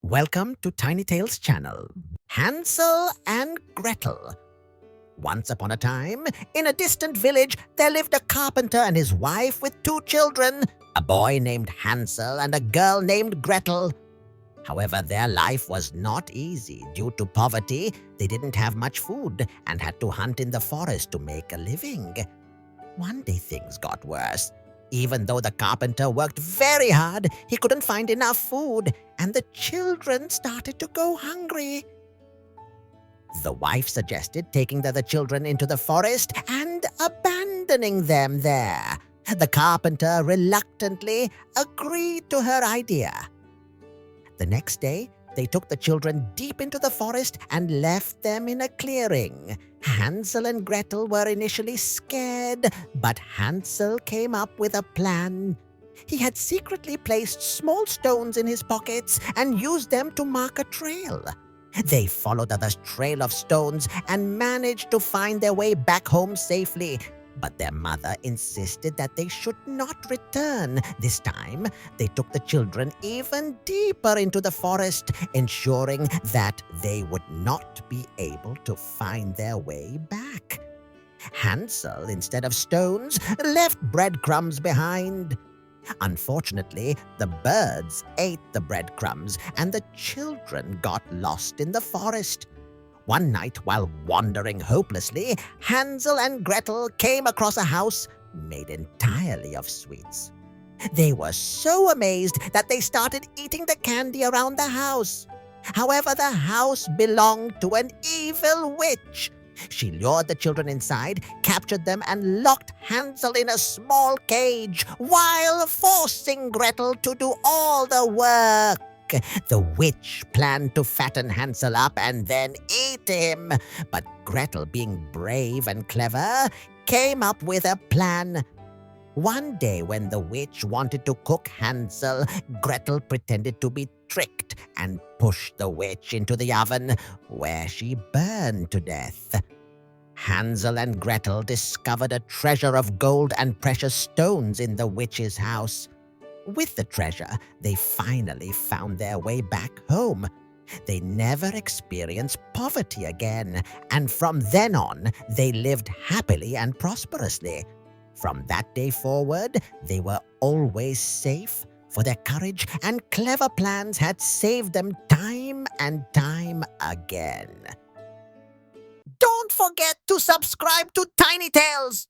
Welcome to Tiny Tales channel. Hansel and Gretel. Once upon a time, in a distant village, there lived a carpenter and his wife with two children, a boy named Hansel and a girl named Gretel. However, their life was not easy. Due to poverty, they didn't have much food and had to hunt in the forest to make a living. One day things got worse. Even though the carpenter worked very hard, he couldn't find enough food, and the children started to go hungry. The wife suggested taking the children into the forest and abandoning them there. The carpenter reluctantly agreed to her idea. The next day, they took the children deep into the forest and left them in a clearing. Hansel and Gretel were initially scared, but Hansel came up with a plan. He had secretly placed small stones in his pockets and used them to mark a trail. They followed the trail of stones and managed to find their way back home safely. But their mother insisted that they should not return. This time, they took the children even deeper into the forest, ensuring that they would not be able to find their way back. Hansel, instead of stones, left breadcrumbs behind. Unfortunately, the birds ate the breadcrumbs, and the children got lost in the forest. One night, while wandering hopelessly, Hansel and Gretel came across a house made entirely of sweets. They were so amazed that they started eating the candy around the house. However, the house belonged to an evil witch. She lured the children inside, captured them, and locked Hansel in a small cage while forcing Gretel to do all the work. The witch planned to fatten Hansel up and then eat him. But Gretel, being brave and clever, came up with a plan. One day when the witch wanted to cook Hansel, Gretel pretended to be tricked and pushed the witch into the oven, where she burned to death. Hansel and Gretel discovered a treasure of gold and precious stones in the witch's house. With the treasure, they finally found their way back home. They never experienced poverty again, and from then on, they lived happily and prosperously. From that day forward, they were always safe, for their courage and clever plans had saved them time and time again. Don't forget to subscribe to Tiny Tales!